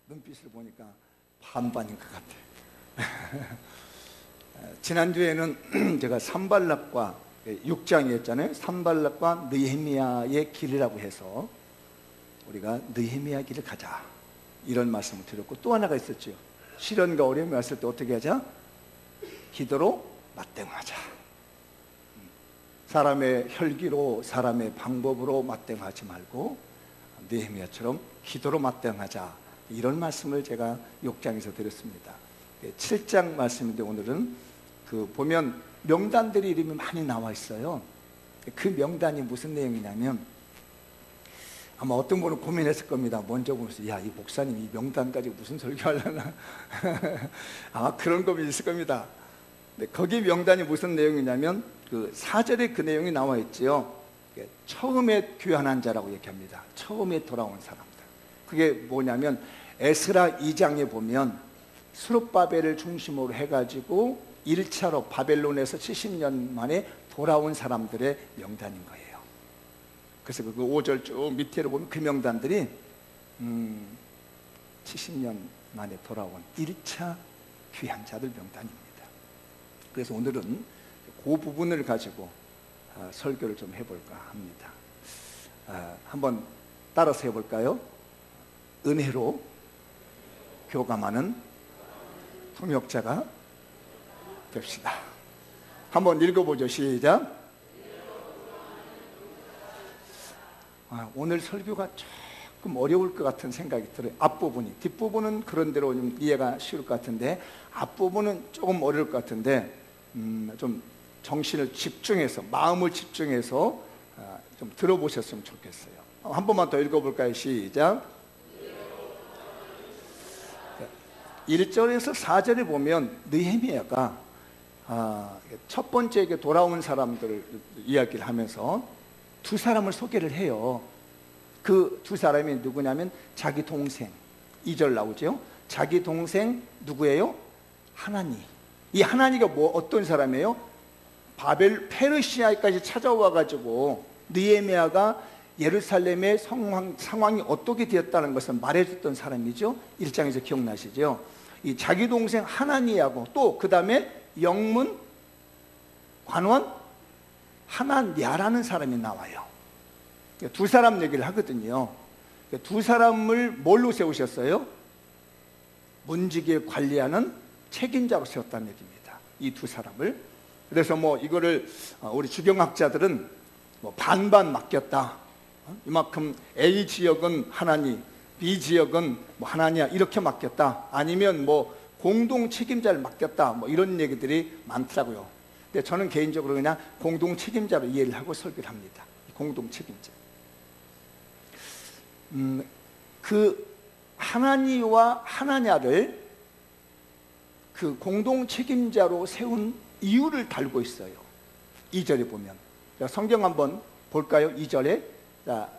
눈빛을 보니까 반반인 것 같아요. 지난주에는 제가 산발락과 6장이었잖아요. 산발락과 느헤미야의 길이라고 해서 우리가 느헤미야 길을 가자 이런 말씀을 드렸고, 또 하나가 있었죠. 시련과 어려움이 왔을 때 어떻게 하자? 기도로 맞대응하자. 사람의 혈기로, 사람의 방법으로 맞대응하지 말고 느헤미야처럼 기도로 맞대응하자, 이런 말씀을 제가 6장에서 드렸습니다. 7장 말씀인데 오늘은 보면 명단들의 이름이 많이 나와 있어요. 그 명단이 무슨 내용이냐면, 아마 어떤 분은 고민했을 겁니다. 먼저 보면서 야, 이 목사님 이 명단 가지고 무슨 설교하려나 아마 그런 고민이 있을 겁니다. 거기 명단이 무슨 내용이냐면 4절에 그 내용이 나와 있지요. 처음에 귀환한 자라고 얘기합니다. 처음에 돌아온 사람들. 그게 뭐냐면 에스라 2장에 보면 스룹바벨을 중심으로 해가지고 1차로 바벨론에서 70년 만에 돌아온 사람들의 명단인 거예요. 그래서 그 5절 쭉 밑에로 보면 그 명단들이 70년 만에 돌아온 1차 귀한 자들 명단입니다. 그래서 오늘은 그 부분을 가지고 설교를 좀 해볼까 합니다. 한번 따라서 해볼까요? 은혜로 교감하는 통역자가 됩시다. 한번 읽어보죠. 시작. 오늘 설교가 조금 어려울 것 같은 생각이 들어요. 앞부분이. 뒷부분은 그런대로 좀 이해가 쉬울 것 같은데, 앞부분은 조금 어려울 것 같은데 좀 정신을 집중해서, 마음을 집중해서 좀 들어보셨으면 좋겠어요. 한 번만 더 읽어볼까요? 시작. 1절에서 4절에 보면 느헤미야가 첫 번째 돌아온 사람들을 이야기를 하면서 두 사람을 소개를 해요. 그 두 사람이 누구냐면 자기 동생, 2절 나오죠. 자기 동생 누구예요? 하나니. 이 하나니가 어떤 사람이에요? 페르시아까지 찾아와 가지고 느헤미야가 예루살렘의 상황이 어떻게 되었다는 것을 말해줬던 사람이죠. 1장에서 기억나시죠? 이 자기 동생 하나니하고 또 그 다음에 영문 관원 하나냐라는 사람이 나와요. 두 사람 얘기를 하거든요. 두 사람을 뭘로 세우셨어요? 문지기에 관리하는 책임자로 세웠다는 얘기입니다. 이 두 사람을. 그래서 이거를 우리 주경학자들은 반반 맡겼다. 이만큼 A 지역은 하나니, B 지역은 하나냐 이렇게 맡겼다. 아니면 공동 책임자를 맡겼다. 이런 얘기들이 많더라고요. 근데 저는 개인적으로 그냥 공동 책임자로 이해를 하고 설교를 합니다. 공동 책임자. 그 하나니와 하나냐를 그 공동 책임자로 세운 이유를 달고 있어요. 2절에 보면. 성경 한번 볼까요? 2절에. 자,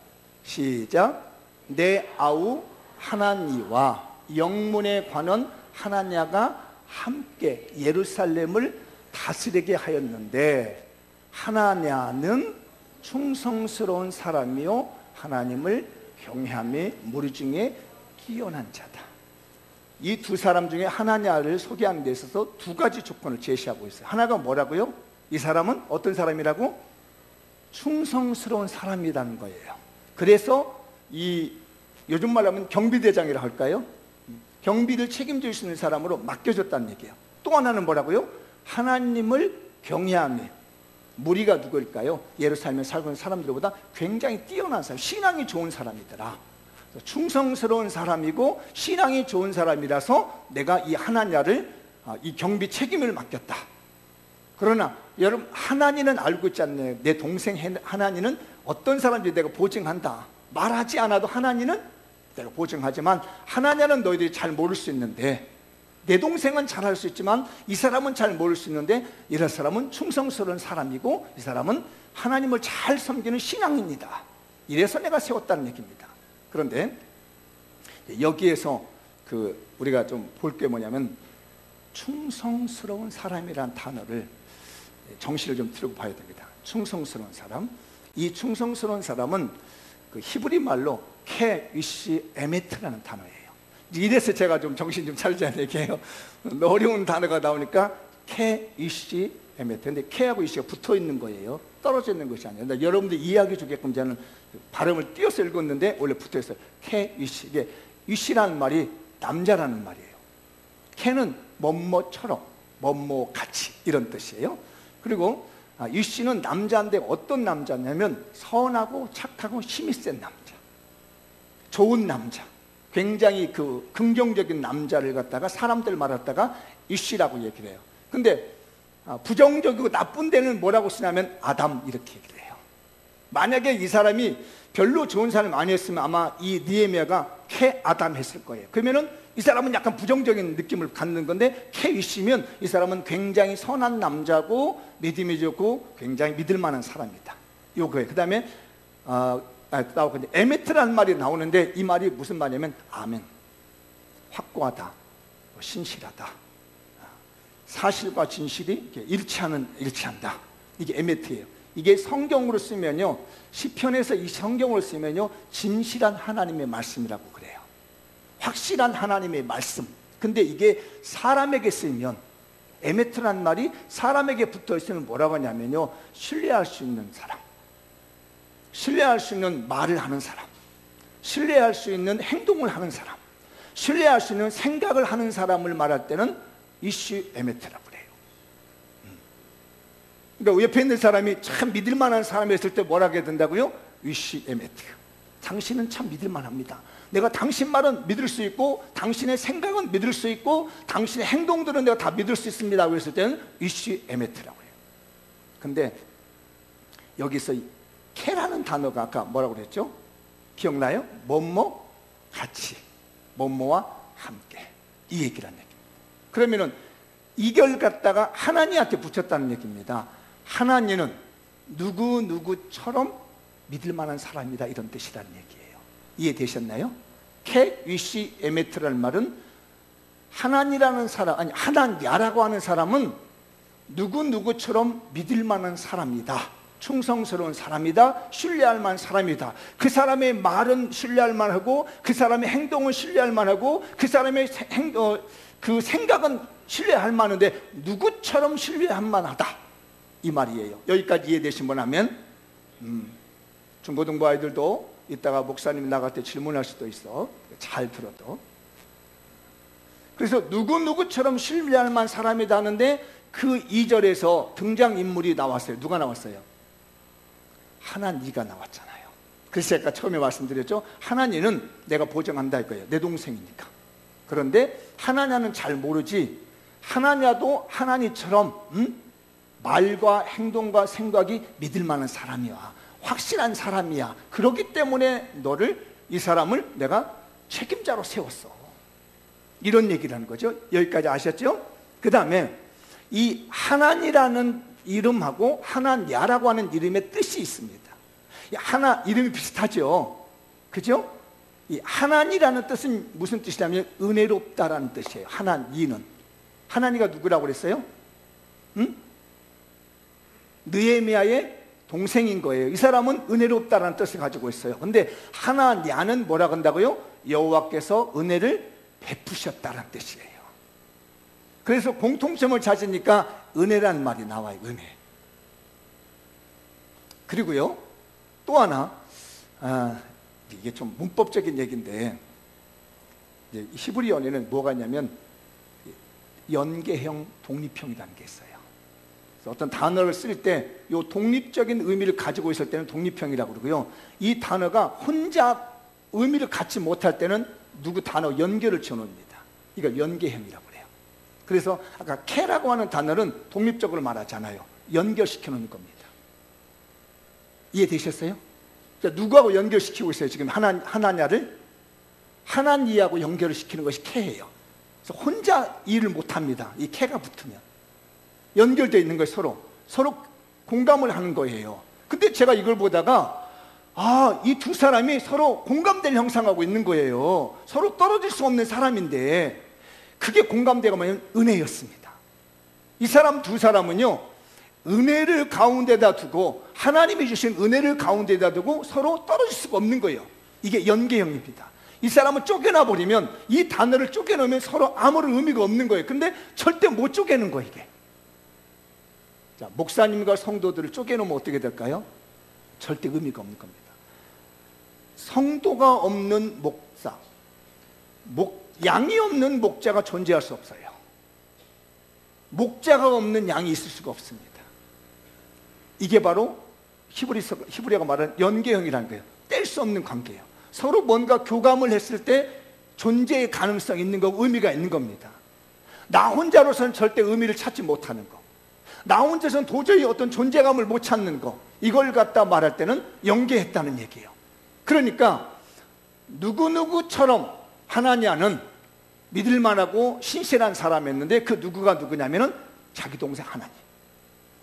시작. 내 아우 하나니와 영문의 관원 하나냐가 함께 예루살렘을 다스리게 하였는데, 하나냐는 충성스러운 사람이요 하나님을 경외하며 무리 중에 뛰어난 자다. 이 두 사람 중에 하나냐를 소개하는 데 있어서 두 가지 조건을 제시하고 있어요. 하나가 뭐라고요? 이 사람은 어떤 사람이라고? 충성스러운 사람이라는 거예요. 그래서 요즘 말로 하면 경비대장이라 할까요? 경비를 책임질 수 있는 사람으로 맡겨줬다는 얘기예요. 또 하나는 뭐라고요? 하나님을 경외하며. 무리가 누구일까요? 예루살렘에 살고 있는 사람들보다 굉장히 뛰어난 사람, 신앙이 좋은 사람이더라. 충성스러운 사람이고 신앙이 좋은 사람이라서 내가 이 하나냐를, 이 경비 책임을 맡겼다. 그러나 여러분, 하나니는 알고 있지 않나요? 내 동생 하나니는 어떤 사람인지 내가 보증한다. 말하지 않아도 하나니는 내가 보증하지만 하나냐는 너희들이 잘 모를 수 있는데, 내 동생은 잘 할 수 있지만 이 사람은 잘 모를 수 있는데, 이런 사람은 충성스러운 사람이고 이 사람은 하나님을 잘 섬기는 신앙입니다. 이래서 내가 세웠다는 얘기입니다. 그런데 여기에서 우리가 좀 볼 게 뭐냐면, 충성스러운 사람이란 단어를 정신을 좀 들고 봐야 됩니다. 충성스러운 사람. 이 충성스러운 사람은 그 히브리 말로 케위시 에메트라는 단어예요. 이래서 제가 좀 정신 좀 차리자는 얘기예요. 어려운 단어가 나오니까 케, 이시, 에메트. 근데 케하고 이시가 붙어 있는 거예요. 떨어져 있는 것이 아니에요. 여러분들 이해하기 좋게끔 저는 발음을 띄어서 읽었는데 원래 붙어 있어요. 케, 이시. 이게 이시라는 말이 남자라는 말이에요. 케는 뭐뭐처럼, 뭐뭐 같이 이런 뜻이에요. 그리고 이시는 남자인데 어떤 남자냐면 선하고 착하고 힘이 센 남자, 좋은 남자, 굉장히 그 긍정적인 남자를 갖다가 사람들 말하다가 이씨라고 얘기를 해요. 근데 부정적이고 나쁜 데는 뭐라고 쓰냐면 아담 이렇게 얘기를 해요. 만약에 이 사람이 별로 좋은 사람이 아니었으면 아마 이 느헤미야가 케 아담 했을 거예요. 그러면은 이 사람은 약간 부정적인 느낌을 갖는 건데 케 이씨면 이 사람은 굉장히 선한 남자고 믿음이 좋고 굉장히 믿을 만한 사람이다. 요거예요. 그 다음에 에메트라는 말이 나오는데 이 말이 무슨 말이냐면 아멘, 확고하다, 신실하다, 사실과 진실이 일치한다. 이게 에메트예요. 이게 성경으로 쓰면요, 시편에서 이 성경으로 쓰면요 진실한 하나님의 말씀이라고 그래요. 확실한 하나님의 말씀. 근데 이게 사람에게 쓰면, 에메트라는 말이 사람에게 붙어 있으면 뭐라고 하냐면요, 신뢰할 수 있는 사람, 신뢰할 수 있는 말을 하는 사람, 신뢰할 수 있는 행동을 하는 사람, 신뢰할 수 있는 생각을 하는 사람을 말할 때는 이슈 에메트라고 그래요. 그러니까 옆에 있는 사람이 참 믿을 만한 사람이었을 때 뭐라고 해야 된다고요? 이슈 에메트. 당신은 참 믿을 만합니다. 내가 당신 말은 믿을 수 있고 당신의 생각은 믿을 수 있고 당신의 행동들은 내가 다 믿을 수 있습니다 라고 했을 때는 이슈 에메트라고 해요. 근데 여기서 케라는 단어가 아까 뭐라고 그랬죠? 기억나요? 뭐뭐 같이, 뭐뭐와 함께, 이 얘기란 얘기입니다. 그러면은 이걸 갖다가 하나님한테 붙였다는 얘기입니다. 하나님은 누구처럼 믿을 만한 사람이다, 이런 뜻이라는 얘기예요. 이해되셨나요? 케 위시 에메트라는 말은 하나님이라는 사람, 아니 하나냐라고 하는 사람은 누구처럼 믿을 만한 사람이다, 충성스러운 사람이다, 신뢰할 만한 사람이다. 그 사람의 말은 신뢰할 만하고 그 사람의 행동은 신뢰할 만하고 그 사람의 그 생각은 신뢰할 만한데 누구처럼 신뢰할 만하다, 이 말이에요. 여기까지 이해되신 분 하면 중고등부 아이들도 이따가 목사님이 나갈 때 질문할 수도 있어. 잘 들어도. 그래서 누구처럼 신뢰할 만한 사람이다 하는데 그 2절에서 등장인물이 나왔어요. 누가 나왔어요? 하나니가 나왔잖아요. 그래서 제가 처음에 말씀드렸죠. 하나니는 내가 보증한다 이거예요. 내 동생이니까. 그런데 하나냐는 잘 모르지, 하나냐도 하나니처럼 말과 행동과 생각이 믿을 만한 사람이야, 확실한 사람이야. 그렇기 때문에 이 사람을 내가 책임자로 세웠어, 이런 얘기를 하는 거죠. 여기까지 아셨죠? 그 다음에 이 하나니라는 이름하고 하나냐라고 하는 이름의 뜻이 있습니다. 하나 이름이 비슷하죠, 그죠? 이 하나니라는 뜻은 무슨 뜻이냐면 은혜롭다라는 뜻이에요. 하나니는, 하나니가 누구라고 그랬어요? 느헤미야의 동생인 거예요. 이 사람은 은혜롭다라는 뜻을 가지고 있어요. 근데 하나냐는 뭐라고 한다고요? 여호와께서 은혜를 베푸셨다는 뜻이에요. 그래서 공통점을 찾으니까 은혜라는 말이 나와요. 은혜. 그리고요 또 하나, 이게 좀 문법적인 얘기인데, 히브리어에는 뭐가 있냐면 연계형, 독립형이라는 게 있어요. 그래서 어떤 단어를 쓸 때 이 독립적인 의미를 가지고 있을 때는 독립형이라고 그러고요, 이 단어가 혼자 의미를 갖지 못할 때는 누구 단어 연결을 지어놓습니다. 이걸 연계형이라고 그래요. 그래서 아까 케라고 하는 단어는 독립적으로 말하잖아요. 연결시켜 놓는 겁니다. 이해되셨어요? 누구하고 연결시키고 있어요? 지금 하나냐를 하나니하고 연결을 시키는 것이 케예요. 그래서 혼자 일을 못합니다. 이 케가 붙으면 연결되어 있는 것이 서로 공감을 하는 거예요. 근데 제가 이걸 보다가 이 두 사람이 서로 공감대를 형성하고 있는 거예요. 서로 떨어질 수 없는 사람인데 그게 공감대가 뭐냐면 은혜였습니다. 이 사람 두 사람은요, 은혜를 가운데다 두고, 하나님이 주신 은혜를 가운데다 두고 서로 떨어질 수가 없는 거예요. 이게 연계형입니다. 이 사람을 쪼개놔 버리면, 이 단어를 쪼개놓으면 서로 아무런 의미가 없는 거예요. 근데 절대 못 쪼개는 거예요, 이게. 자, 목사님과 성도들을 쪼개놓으면 어떻게 될까요? 절대 의미가 없는 겁니다. 성도가 없는 목사, 양이 없는 목자가 존재할 수 없어요. 목자가 없는 양이 있을 수가 없습니다. 이게 바로 히브리어가 말하는 연계형이라는 거예요. 뗄 수 없는 관계예요. 서로 뭔가 교감을 했을 때 존재의 가능성이 있는 거, 의미가 있는 겁니다. 나 혼자로서는 절대 의미를 찾지 못하는 거, 나 혼자서는 도저히 어떤 존재감을 못 찾는 거, 이걸 갖다 말할 때는 연계했다는 얘기예요. 그러니까 누구누구처럼 하나냐는 믿을만하고 신실한 사람이었는데, 그 누구가 누구냐면은 자기 동생 하나니.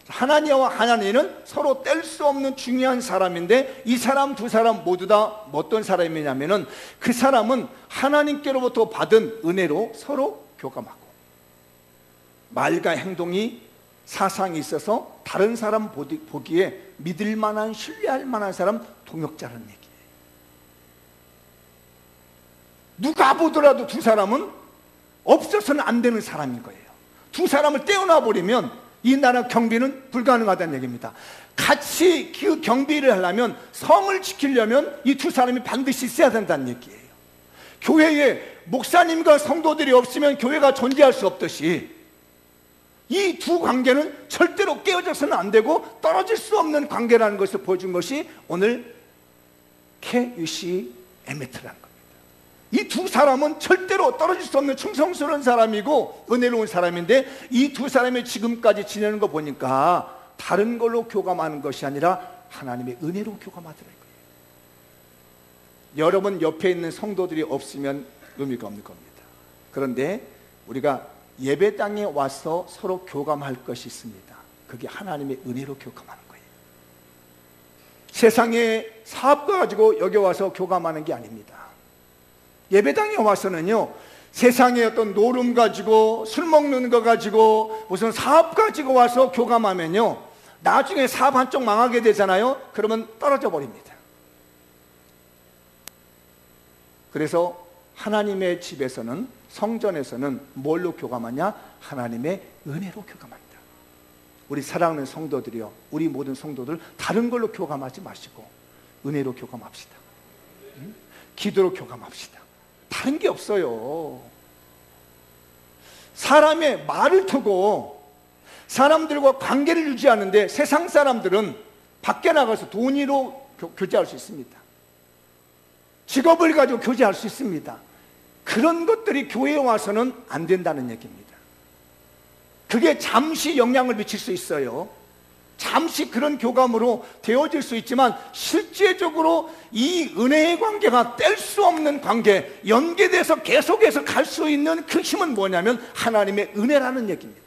하나니아와 하나니는 서로 뗄 수 없는 중요한 사람인데, 이 사람 두 사람 모두 다 어떤 사람이냐면은 그 사람은 하나님께로부터 받은 은혜로 서로 교감하고, 말과 행동이, 사상이 있어서 다른 사람 보기에 믿을 만한, 신뢰할 만한 사람, 동역자라는 얘기예요. 누가 보더라도 두 사람은 없어서는 안 되는 사람인 거예요. 두 사람을 떼어놔 버리면 이 나라 경비는 불가능하다는 얘기입니다. 같이 그 경비를 하려면, 성을 지키려면 이 두 사람이 반드시 있어야 된다는 얘기예요. 교회에 목사님과 성도들이 없으면 교회가 존재할 수 없듯이, 이 두 관계는 절대로 깨어져서는 안 되고 떨어질 수 없는 관계라는 것을 보여준 것이 오늘 케유시 에메트라는 겁니다. 이 두 사람은 절대로 떨어질 수 없는 충성스러운 사람이고 은혜로운 사람인데, 이 두 사람이 지금까지 지내는 거 보니까 다른 걸로 교감하는 것이 아니라 하나님의 은혜로 교감하더라고요. 여러분 옆에 있는 성도들이 없으면 의미가 없는 겁니다. 그런데 우리가 예배당에 와서 서로 교감할 것이 있습니다. 그게 하나님의 은혜로 교감하는 거예요. 세상의 사업가 가지고 여기 와서 교감하는 게 아닙니다. 예배당에 와서는요, 세상의 어떤 노름 가지고, 술 먹는 거 가지고, 무슨 사업 가지고 와서 교감하면요, 나중에 사업 한쪽 망하게 되잖아요. 그러면 떨어져 버립니다. 그래서 하나님의 집에서는, 성전에서는 뭘로 교감하냐? 하나님의 은혜로 교감합니다. 우리 사랑하는 성도들이요, 우리 모든 성도들 다른 걸로 교감하지 마시고 은혜로 교감합시다. 기도로 교감합시다. 다른 게 없어요. 사람의 말을 두고 사람들과 관계를 유지하는데, 세상 사람들은 밖에 나가서 돈으로 교제할 수 있습니다. 직업을 가지고 교제할 수 있습니다. 그런 것들이 교회에 와서는 안 된다는 얘기입니다. 그게 잠시 영향을 미칠 수 있어요. 잠시 그런 교감으로 되어질 수 있지만, 실제적으로 이 은혜의 관계가 뗄 수 없는 관계, 연계돼서 계속해서 갈 수 있는 그 힘은 뭐냐면 하나님의 은혜라는 얘기입니다.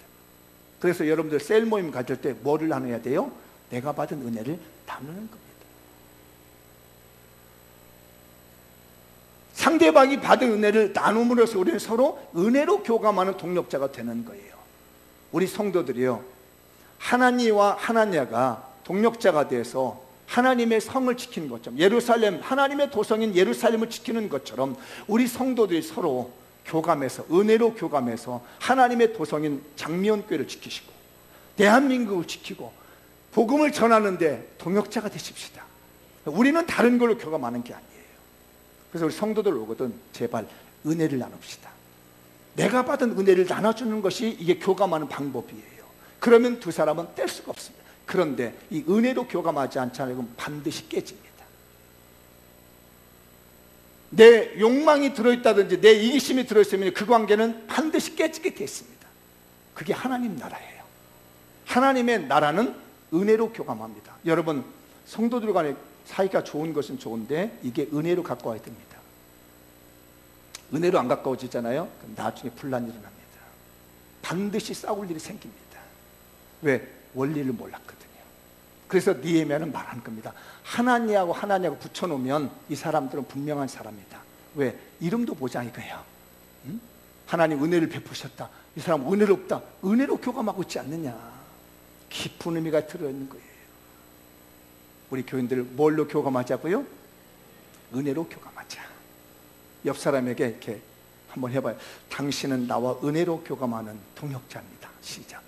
그래서 여러분들 셀 모임 가질 때 뭐를 나눠야 돼요? 내가 받은 은혜를 나누는 겁니다. 상대방이 받은 은혜를 나눔으로써 우리는 서로 은혜로 교감하는 동력자가 되는 거예요. 우리 성도들이요, 하나니와 하나냐가 동력자가 돼서 하나님의 성을 지키는 것처럼, 예루살렘, 하나님의 도성인 예루살렘을 지키는 것처럼 우리 성도들이 서로 교감해서, 은혜로 교감해서 하나님의 도성인 장미원교회를 지키시고 대한민국을 지키고 복음을 전하는데 동역자가 되십시다. 우리는 다른 걸로 교감하는 게 아니에요. 그래서 우리 성도들 오거든 제발 은혜를 나눕시다. 내가 받은 은혜를 나눠주는 것이 이게 교감하는 방법이에요. 그러면 두 사람은 뗄 수가 없습니다. 그런데 이 은혜로 교감하지 않잖아요. 반드시 깨집니다. 내 욕망이 들어있다든지 내 이기심이 들어있으면 그 관계는 반드시 깨지게 되어 있습니다. 그게 하나님 나라예요. 하나님의 나라는 은혜로 교감합니다. 여러분, 성도들 간에 사이가 좋은 것은 좋은데 이게 은혜로 가까워야 됩니다. 은혜로 안 가까워지잖아요. 그럼 나중에 분란이 일어납니다. 반드시 싸울 일이 생깁니다. 왜? 원리를 몰랐거든요. 그래서 니에미야는 말하는 겁니다. 하나니하고 붙여놓으면 이 사람들은 분명한 사람이다. 왜? 이름도 보자 이거예요. 응? 하나님 은혜를 베푸셨다. 이 사람 은혜롭다. 은혜로 교감하고 있지 않느냐. 깊은 의미가 들어있는 거예요. 우리 교인들 뭘로 교감하자고요? 은혜로 교감하자. 옆 사람에게 이렇게 한번 해봐요. 당신은 나와 은혜로 교감하는 동역자입니다. 시작.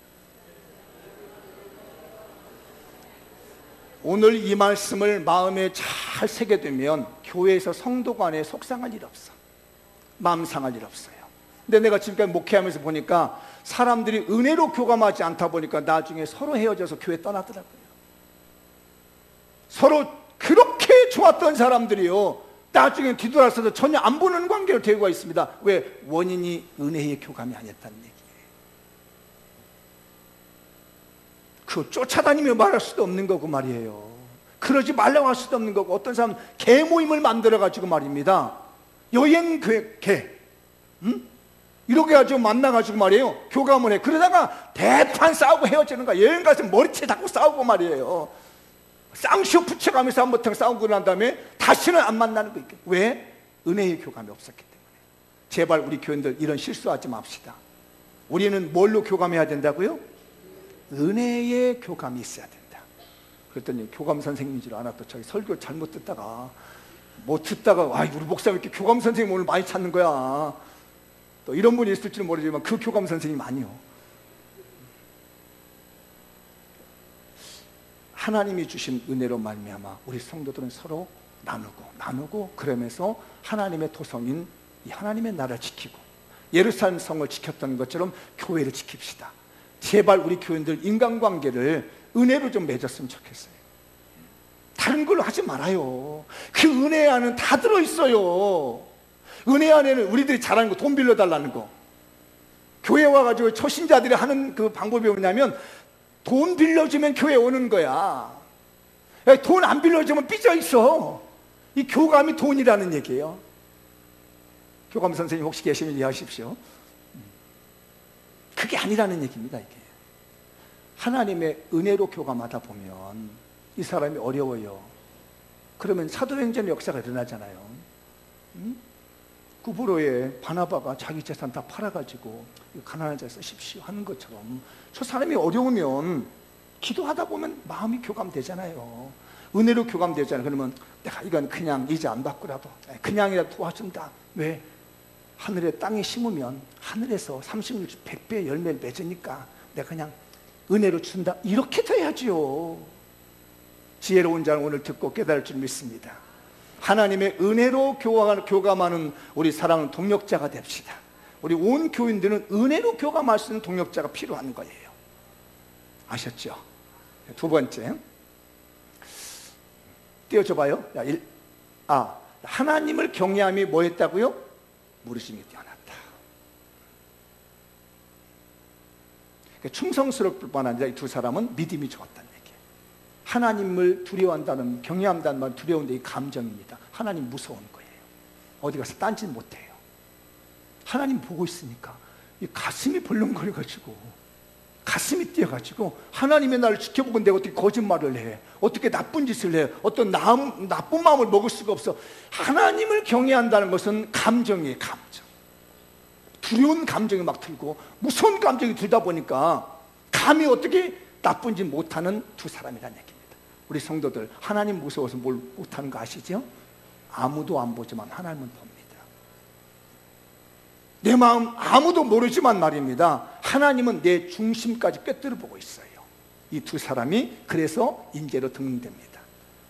오늘 이 말씀을 마음에 잘 새겨두면 교회에서 성도 간에 속상할 일 없어. 마음 상할 일 없어요. 근데 내가 지금까지 목회하면서 보니까 사람들이 은혜로 교감하지 않다 보니까 나중에 서로 헤어져서 교회 떠나더라고요. 서로 그렇게 좋았던 사람들이요, 나중에 뒤돌아서서 전혀 안 보는 관계로 되고 있습니다. 왜? 원인이 은혜의 교감이 아니었다는 얘기예요. 그거 쫓아다니며 말할 수도 없는 거고 말이에요. 그러지 말라고 할 수도 없는 거고, 어떤 사람은 개모임을 만들어가지고 말입니다, 여행계 이렇게 가지고 만나가지고 말이에요, 교감을 해. 그러다가 대판 싸우고 헤어지는 거야. 여행 가서 머리채 닫고 싸우고 말이에요. 쌍시오 붙여가면서 한바탕 싸우고 난 다음에 다시는 안 만나는 거예요. 왜? 은혜의 교감이 없었기 때문에. 제발 우리 교인들 이런 실수하지 맙시다. 우리는 뭘로 교감해야 된다고요? 은혜의 교감이 있어야 된다. 그랬더니 교감 선생님인 줄 알았더니 저기 설교 잘못 듣다가 우리 목사님 이렇게 교감 선생님 오늘 많이 찾는 거야. 또 이런 분이 있을 줄 모르지만 그 교감 선생님 아니요. 하나님이 주신 은혜로 말미암아 우리 성도들은 서로 나누고 그러면서 하나님의 토성인 이 하나님의 나라를 지키고 예루살렘 성을 지켰던 것처럼 교회를 지킵시다. 제발 우리 교인들 인간관계를 은혜로 좀 맺었으면 좋겠어요. 다른 걸로 하지 말아요. 그 은혜 안은 다 들어있어요. 은혜 안에는 우리들이 잘하는 거, 돈 빌려달라는 거. 교회 와가지고 초신자들이 하는 그 방법이 뭐냐면 돈 빌려주면 교회 오는 거야. 돈 안 빌려주면 삐져있어. 이 교감이 돈이라는 얘기예요. 교감 선생님 혹시 계시면 이해하십시오. 그게 아니라는 얘기입니다. 이게 하나님의 은혜로 교감하다 보면 이 사람이 어려워요. 그러면 사도행전의 역사가 일어나잖아요. 구브로에 바나바가 자기 재산 다 팔아가지고 가난한 자에 쓰십시오 하는 것처럼 저 사람이 어려우면 기도하다 보면 마음이 교감되잖아요. 은혜로 교감되잖아요. 그러면 내가 이건 그냥 이자 안 받고라도 그냥이라도 도와준다. 왜? 하늘에 땅에 심으면 하늘에서 36주 100배의 열매를 맺으니까 내가 그냥 은혜로 준다. 이렇게 돼야지요. 지혜로운 자는 오늘 듣고 깨달을 줄 믿습니다. 하나님의 은혜로 교감하는 우리 사랑하는 동역자가 됩시다. 우리 온 교인들은 은혜로 교감할 수 있는 동역자가 필요한 거예요. 아셨죠? 두 번째, 띄워줘봐요. 하나님을 경외함이 뭐 했다고요? 무르심이 뛰어났다. 충성스러울 뿐만 아니라 이 두 사람은 믿음이 좋았다는 얘기예요. 하나님을 두려워한다는, 경외한다는 말, 두려운데 이 감정입니다. 하나님 무서운 거예요. 어디 가서 딴짓 못해요. 하나님 보고 있으니까 이 가슴이 벌렁거려가지고 가슴이 뛰어가지고 하나님의 나를 지켜보고 내가 어떻게 거짓말을 해, 어떻게 나쁜 짓을 해, 어떤 나쁜 마음을 먹을 수가 없어. 하나님을 경외한다는 것은 감정이에요. 감정. 두려운 감정이 막 들고 무서운 감정이 들다 보니까 감히 어떻게 나쁜 짓 못하는 두 사람이라는 얘기입니다. 우리 성도들 하나님 무서워서 뭘 못하는 거 아시죠? 아무도 안 보지만 하나님은 봅니다. 내 마음 아무도 모르지만 말입니다, 하나님은 내 중심까지 꿰뚫어 보고 있어요. 이 두 사람이 그래서 인재로 등록됩니다.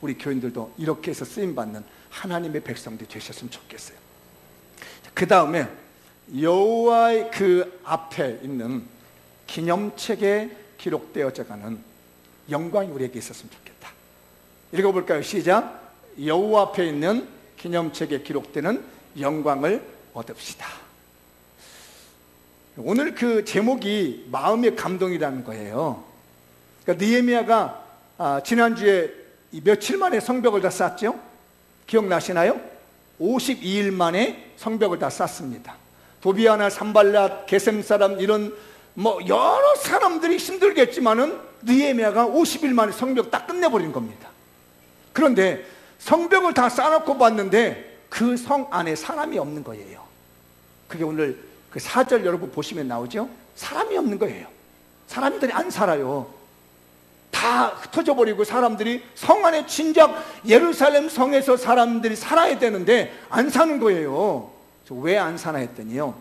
우리 교인들도 이렇게 해서 쓰임받는 하나님의 백성들이 되셨으면 좋겠어요. 그 다음에 여호와의 그 앞에 있는 기념책에 기록되어져가는 영광이 우리에게 있었으면 좋겠다. 읽어볼까요? 시작. 여호와 앞에 있는 기념책에 기록되는 영광을 얻읍시다. 오늘 그 제목이 마음의 감동이라는 거예요. 그러니까 느헤미야가 지난주에 며칠 만에 성벽을 다 쌓았죠? 기억나시나요? 52일 만에 성벽을 다 쌓습니다. 도비아나, 산발랏, 게셈 사람, 이런 여러 사람들이 힘들겠지만은 느헤미야가 50일 만에 성벽 딱 끝내버린 겁니다. 그런데 성벽을 다 쌓아놓고 봤는데 그 성 안에 사람이 없는 거예요. 그게 오늘 그 4절 여러분 보시면 나오죠? 사람이 없는 거예요. 사람들이 안 살아요. 다 다 흩어져 버리고 사람들이 성 안에 진작 예루살렘 성에서 사람들이 살아야 되는데 안 사는 거예요. 왜 안 사나 했더니요,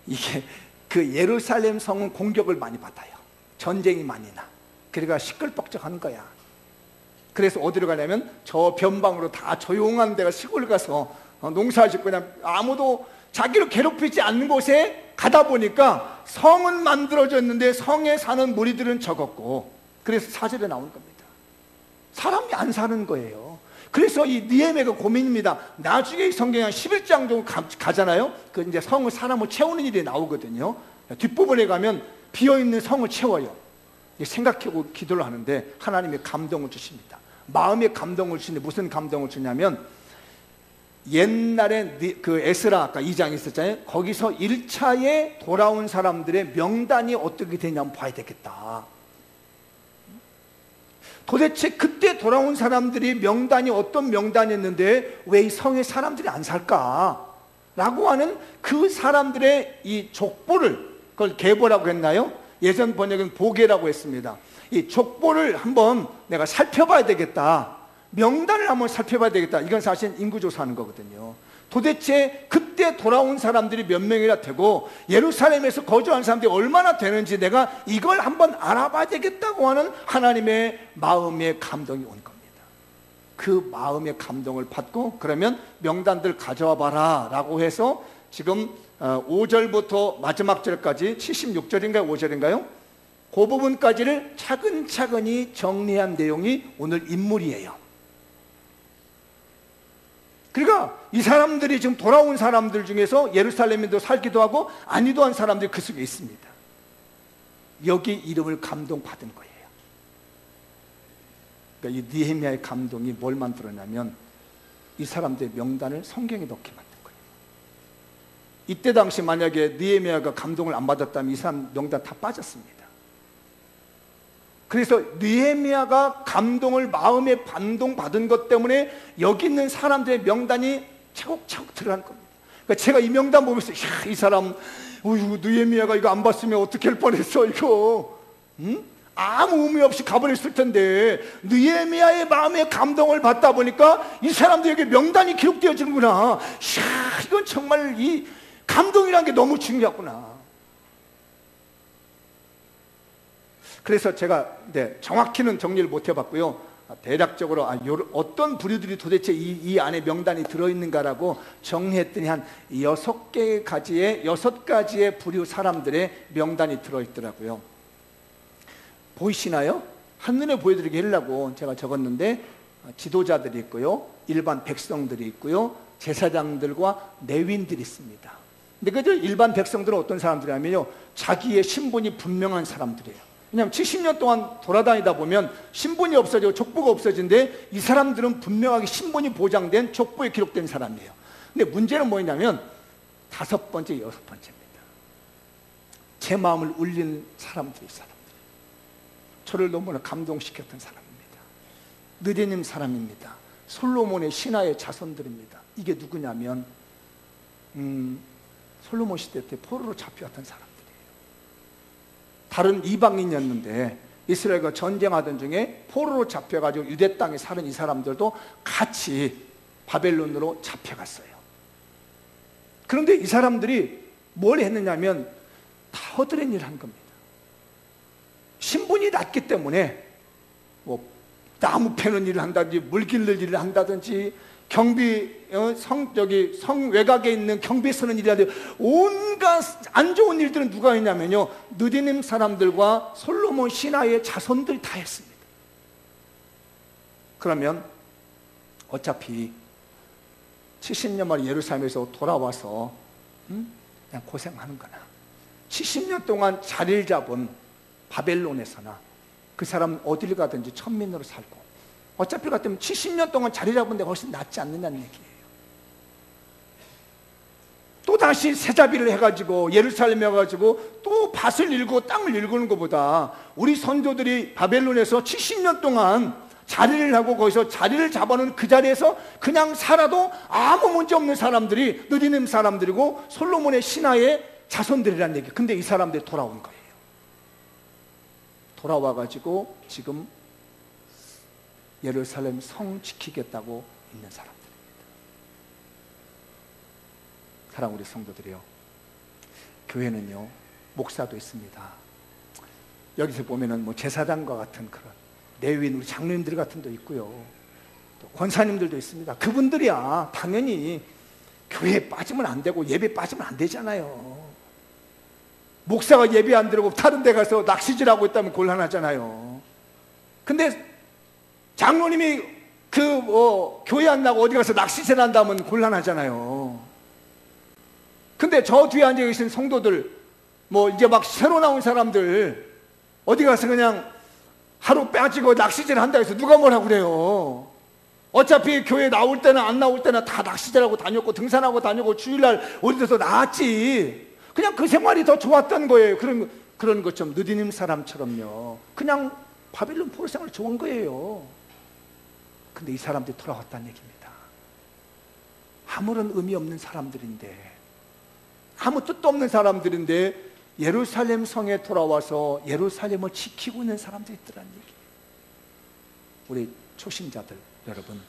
이게 그 예루살렘 성은 공격을 많이 받아요. 전쟁이 많이 나. 그러니까 시끌벅적하는 거야. 그래서 어디로 가냐면 저 변방으로 다 조용한 데가 시골 가서 농사짓고 그냥 아무도 자기를 괴롭히지 않는 곳에 가다 보니까 성은 만들어졌는데 성에 사는 무리들은 적었고, 그래서 4절에 나오는 겁니다. 사람이 안 사는 거예요. 그래서 이 느헤미야가 고민입니다. 나중에 이 성경에 한 11장 정도 가잖아요. 그 이제 성을 사람을 채우는 일이 나오거든요. 뒷부분에 가면 비어있는 성을 채워요. 생각하고 기도를 하는데 하나님이 감동을 주십니다. 마음에 감동을 주시는데 무슨 감동을 주냐면, 옛날에 그 에스라 아까 2장 있었잖아요. 거기서 1차에 돌아온 사람들의 명단이 어떻게 되냐 한번 봐야 되겠다. 도대체 그때 돌아온 사람들이 명단이 어떤 명단이었는데 왜 이 성에 사람들이 안 살까? 라고 하는 그 사람들의 이 족보를, 그걸 계보라고 했나요? 예전 번역은 보계라고 했습니다. 이 족보를 한번 내가 살펴봐야 되겠다. 명단을 한번 살펴봐야 되겠다. 이건 사실 인구조사하는 거거든요. 도대체 그때 돌아온 사람들이 몇 명이나 되고 예루살렘에서 거주한 사람들이 얼마나 되는지 내가 이걸 한번 알아봐야 되겠다고 하는 하나님의 마음의 감동이 온 겁니다. 그 마음의 감동을 받고, 그러면 명단들 가져와 봐라 라고 해서 지금 5절부터 마지막 절까지 76절인가요? 5절인가요? 그 부분까지를 차근차근히 정리한 내용이 오늘 인물이에요. 그러니까 이 사람들이 지금 돌아온 사람들 중에서 예루살렘에도 살기도 하고 아니도 한 사람들이 그 속에 있습니다. 여기 이름을 감동받은 거예요. 그러니까 이 느헤미야의 감동이 뭘 만들었냐면 이 사람들의 명단을 성경에 넣게 만든 거예요. 이때 당시 만약에 느헤미야가 감동을 안 받았다면 이 사람 명단 다 빠졌습니다. 그래서 느헤미야가 감동을 마음에 반동받은 것 때문에 여기 있는 사람들의 명단이 차곡차곡 들어간 겁니다. 그러니까 제가 이 명단 보면서 이 사람 느헤미야가 이거 안 봤으면 어떻게 할 뻔했어 이거. 응? 아무 의미 없이 가버렸을 텐데 느헤미야의 마음에 감동을 받다 보니까 이 사람들에게 명단이 기록되어지는구나. 이건 정말 이 감동이라는 게 너무 중요하구나. 그래서 제가 정확히는 정리를 못 해봤고요. 대략적으로 어떤 부류들이 도대체 이 안에 명단이 들어있는가라고 정리했더니 한 6가지의 부류 사람들의 명단이 들어있더라고요. 보이시나요? 한눈에 보여드리게 하려고 제가 적었는데, 지도자들이 있고요, 일반 백성들이 있고요, 제사장들과 레위인들이 있습니다. 근데 그 일반 백성들은 어떤 사람들이냐면요, 자기의 신분이 분명한 사람들이에요. 왜냐하면 70년 동안 돌아다니다 보면 신분이 없어지고 족보가 없어진데 이 사람들은 분명하게 신분이 보장된 족보에 기록된 사람이에요. 근데 문제는 뭐냐면 5번째, 6번째입니다. 제 마음을 울린 사람들이 저를 너무나 감동시켰던 사람입니다. 느헤미야 사람입니다. 솔로몬의 신하의 자손들입니다. 이게 누구냐면 솔로몬 시대 때 포로로 잡혀왔던 사람들이에요. 다른 이방인이었는데 이스라엘과 전쟁하던 중에 포로로 잡혀가지고 유대 땅에 사는 이 사람들도 같이 바벨론으로 잡혀갔어요. 그런데 이 사람들이 뭘 했느냐면 다 허드렛 일을 한 겁니다. 신분이 낮기 때문에 뭐 나무 패는 일을 한다든지 물 길를 일을 한다든지 성 외곽에 있는 경비 서는 일이라든지 온갖 안 좋은 일들은 누가 했냐면요, 느헤미야 사람들과 솔로몬 신하의 자손들이 다 했습니다. 그러면 어차피 70년 만에 예루살렘에서 돌아와서 그냥 고생하는 거나 70년 동안 자리를 잡은 바벨론에서나 그 사람은 어딜 가든지 천민으로 살고 어차피 같으면 70년 동안 자리 잡은 데가 훨씬 낫지 않느냐는 얘기예요. 또 다시 세자비를 해가지고 예루살렘에 가가지고 또 밭을 일고 땅을 일구는 것보다 우리 선조들이 바벨론에서 70년 동안 자리를 하고 거기서 자리를 잡아놓은 그 자리에서 그냥 살아도 아무 문제 없는 사람들이 느헤미야 사람들이고 솔로몬의 신하의 자손들이라는 얘기. 근데 이 사람들이 돌아온 거예요. 돌아와가지고 지금 예루살렘 성 지키겠다고 있는 사람들입니다. 사랑 우리 성도들이요, 교회는요 목사도 있습니다. 여기서 보면은 뭐 제사장과 같은 그런 레위인 우리 장로님들 같은 도 있고요, 또 권사님들도 있습니다. 그분들이야 당연히 교회에 빠지면 안 되고 예배 빠지면 안 되잖아요. 목사가 예배 안 드리고 다른 데 가서 낚시질하고 있다면 곤란하잖아요. 근데 장로님이 교회 안 나고 어디 가서 낚시질 한다면 곤란하잖아요. 근데 저 뒤에 앉아 계신 성도들, 뭐 이제 막 새로 나온 사람들 어디 가서 그냥 하루 빠지고 낚시질 한다 해서 누가 뭐라고 그래요? 어차피 교회 나올 때나 안 나올 때나 다 낚시질하고 다녔고 등산하고 다니고 주일날 어디서 나왔지. 그냥 그 생활이 더 좋았던 거예요. 그런 것처럼 느디님 사람처럼요, 그냥 바빌론 포로 생활이 좋은 거예요. 근데 이 사람들이 돌아왔다는 얘기입니다. 아무런 의미 없는 사람들인데, 아무 뜻도 없는 사람들인데 예루살렘 성에 돌아와서 예루살렘을 지키고 있는 사람들이 있더라는 얘기예요. 우리 초신자들 여러분,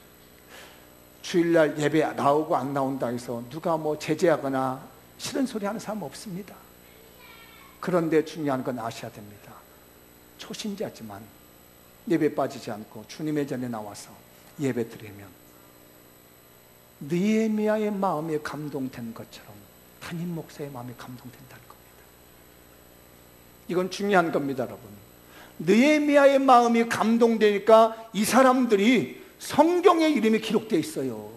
주일날 예배 나오고 안 나온다 해서 누가 뭐 제재하거나 싫은 소리 하는 사람 없습니다. 그런데 중요한 건 아셔야 됩니다. 초신자지만 예배 빠지지 않고 주님의 전에 나와서 예배 드리면 느헤미야의 마음에 감동된 것처럼 담임 목사의 마음에 감동된다는 겁니다. 이건 중요한 겁니다, 여러분. 느헤미야의 마음이 감동되니까 이 사람들이 성경에 이름이 기록되어 있어요.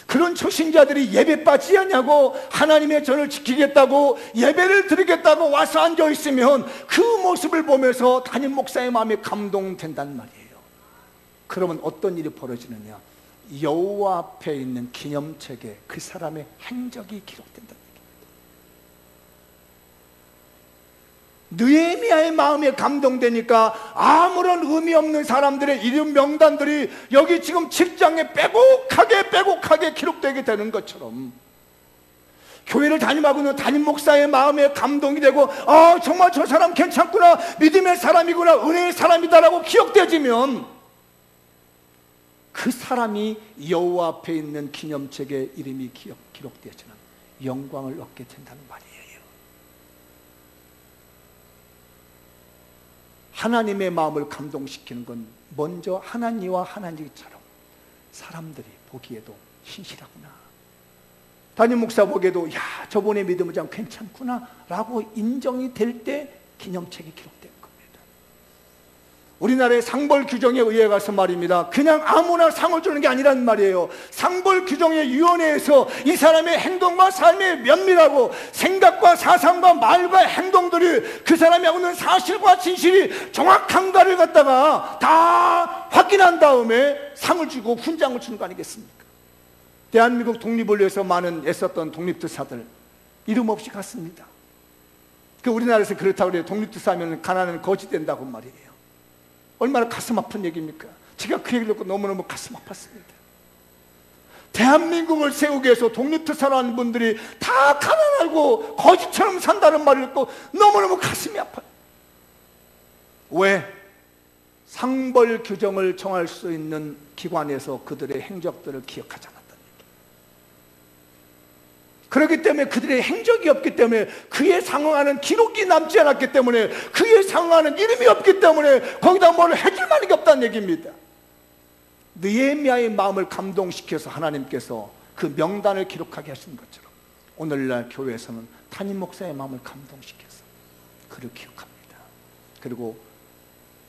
그런 초신자들이 예배 빠지지 않냐고, 하나님의 전을 지키겠다고 예배를 드리겠다고 와서 앉아 있으면 그 모습을 보면서 담임 목사의 마음이 감동된단 말이에요. 그러면 어떤 일이 벌어지느냐? 여호와 앞에 있는 기념책에 그 사람의 행적이 기록된다는 얘기입니다. 느헤미야의 마음에 감동되니까 아무런 의미 없는 사람들의 이름 명단들이 여기 지금 직장에 빼곡하게 기록되게 되는 것처럼, 교회를 담임하고 있는 담임 목사의 마음에 감동이 되고, 정말 저 사람 괜찮구나, 믿음의 사람이구나, 은혜의 사람이다라고 기억되어지면 그 사람이 여호와 앞에 있는 기념책에 이름이 기록되어지는 영광을 얻게 된다는 말이에요. 하나님의 마음을 감동시키는 건 먼저 하나님과 하나님처럼 사람들이 보기에도 신실하구나, 담임 목사 보기에도 야 저분의 믿음은 참 괜찮구나 라고 인정이 될 때 기념책이 기록된 겁니다. 우리나라의 상벌 규정에 의해 가서 말입니다, 그냥 아무나 상을 주는 게 아니란 말이에요. 상벌 규정의 위원회에서 이 사람의 행동과 삶의 면밀하고 생각과 사상과 말과 행동들이 그 사람이 하고 있는 사실과 진실이 정확한가를 갖다가 다 확인한 다음에 상을 주고 훈장을 주는 거 아니겠습니까? 대한민국 독립을 위해서 많은 애썼던 독립투사들 이름 없이 갔습니다. 우리나라에서 그렇다고 그래요. 독립투사 하면 가난은 거지 된다고 말이에요. 얼마나 가슴 아픈 얘기입니까? 제가 그 얘기를 듣고 너무너무 가슴 아팠습니다. 대한민국을 세우기 위해서 독립투사라는 분들이 다 가난하고 거지처럼 산다는 말을 듣고 너무너무 가슴이 아파요. 왜? 상벌 규정을 정할 수 있는 기관에서 그들의 행적들을 기억하지 않았다는 얘기예요. 그렇기 때문에 그들의 행적이 없기 때문에, 그에 상응하는 기록이 남지 않았기 때문에, 그에 상응하는 이름이 없기 때문에 거기다 뭘 해줄 만한 게 없다는 얘기입니다. 느헤미야의 마음을 감동시켜서 하나님께서 그 명단을 기록하게 하신 것처럼 오늘날 교회에서는 담임 목사의 마음을 감동시켜서 그를 기억합니다. 그리고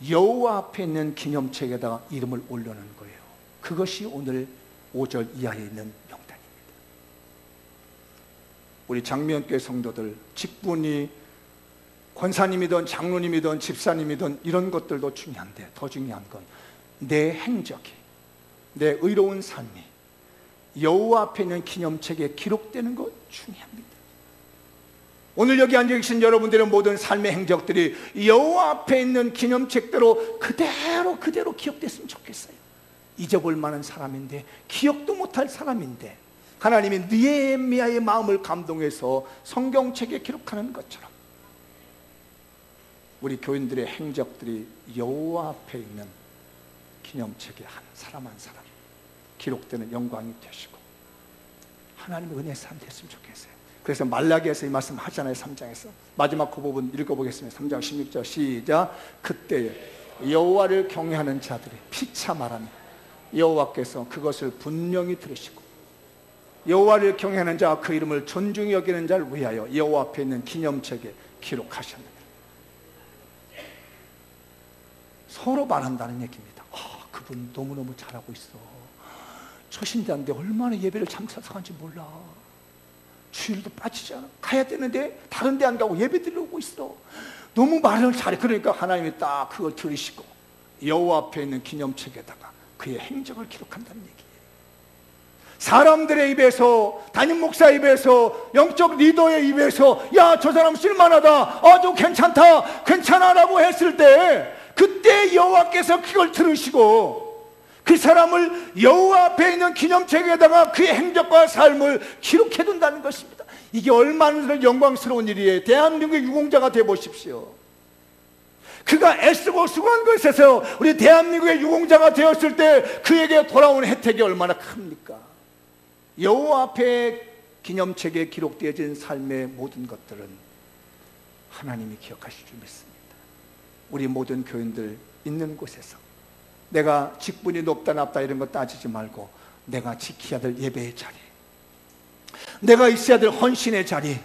여호와 앞에 있는 기념책에다가 이름을 올려놓은 거예요. 그것이 오늘 5절 이하에 있는 명단입니다. 우리 장미연교회 성도들, 직분이 권사님이든 장로님이든 집사님이든 이런 것들도 중요한데, 더 중요한 건 내 행적이, 내 의로운 삶이 여호와 앞에 있는 기념책에 기록되는 것 중요합니다. 오늘 여기 앉아 계신 여러분들의 모든 삶의 행적들이 여호와 앞에 있는 기념책대로 그대로 기억됐으면 좋겠어요. 잊어볼 만한 사람인데, 기억도 못할 사람인데 하나님이 느헤미야의 마음을 감동해서 성경책에 기록하는 것처럼 우리 교인들의 행적들이 여호와 앞에 있는 기념책에 한 사람 한 사람 기록되는 영광이 되시고 하나님의 은혜의 삶 됐으면 좋겠어요. 그래서 말라기에서 이 말씀 하잖아요. 3장에서 마지막 그 부분 읽어보겠습니다. 3장 16절 시작. 그때에 여호와를 경외하는 자들이 피차 말하며 여호와께서 그것을 분명히 들으시고 여호와를 경외하는 자와 그 이름을 존중히 여기는 자를 위하여 여호와 앞에 있는 기념책에 기록하셨느니라. 서로 말한다는 얘기입니다. 그분 너무너무 잘하고 있어. 초신자인데 얼마나 예배를 참석하는지 몰라. 주일도 빠지지 않아. 가야 되는데 다른 데 안 가고 예배 드리러 오고 있어. 너무 말을 잘해. 그러니까 하나님이 딱 그걸 들으시고 여호와 앞에 있는 기념책에다가 그의 행적을 기록한다는 얘기예요. 사람들의 입에서, 담임 목사 입에서, 영적 리더의 입에서 야, 저 사람 쓸만하다, 아주 괜찮다, 괜찮아라고 했을 때 그때 여호와께서 그걸 들으시고 그 사람을 여호와 앞에 있는 기념책에다가 그의 행적과 삶을 기록해둔다는 것입니다. 이게 얼마나 영광스러운 일이에요. 대한민국의 유공자가 되어보십시오. 그가 애쓰고 수고한 것에서 우리 대한민국의 유공자가 되었을 때 그에게 돌아온 혜택이 얼마나 큽니까? 여호와 앞에 기념책에 기록되어진 삶의 모든 것들은 하나님이 기억하실 줄 믿습니다. 우리 모든 교인들 있는 곳에서 내가 직분이 높다 낮다 이런 거 따지지 말고 내가 지켜야 될 예배의 자리, 내가 있어야 될 헌신의 자리,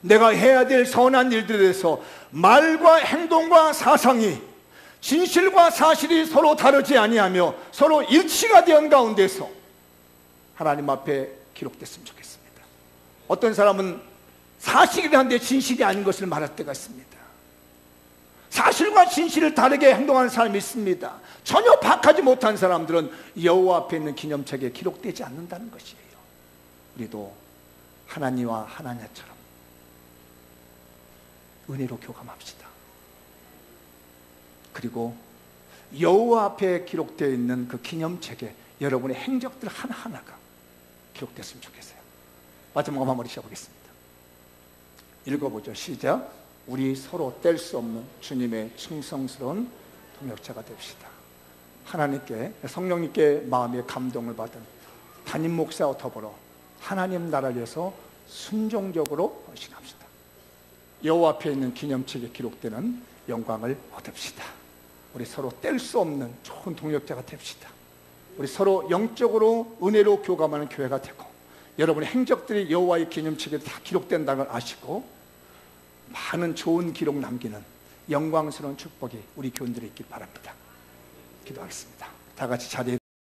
내가 해야 될 선한 일들에서 말과 행동과 사상이 진실과 사실이 서로 다르지 아니하며 서로 일치가 된 가운데서 하나님 앞에 기록됐으면 좋겠습니다. 어떤 사람은 사실이란데 진실이 아닌 것을 말할 때가 있습니다. 사실과 진실을 다르게 행동하는 사람이 있습니다. 전혀 박하지 못한 사람들은 여호와 앞에 있는 기념책에 기록되지 않는다는 것이에요. 우리도 하나님과 하나냐처럼 은혜로 교감합시다. 그리고 여호와 앞에 기록되어 있는 그 기념책에 여러분의 행적들 하나하나가 기록됐으면 좋겠어요. 마지막으로 마무리 시작하겠습니다. 읽어보죠. 시작. 우리 서로 뗄 수 없는 주님의 충성스러운 동역자가 됩시다. 하나님께, 성령님께 마음의 감동을 받은 담임 목사와 더불어 하나님 나라를 위해서 순종적으로 헌신합시다. 여호와 앞에 있는 기념책에 기록되는 영광을 얻읍시다. 우리 서로 뗄 수 없는 좋은 동역자가 됩시다. 우리 서로 영적으로 은혜로 교감하는 교회가 되고 여러분의 행적들이 여호와의 기념책에 다 기록된다는 걸 아시고 많은 좋은 기록 남기는 영광스러운 축복이 우리 교인들에 있길 바랍니다. 기도하겠습니다. 다 같이 자리에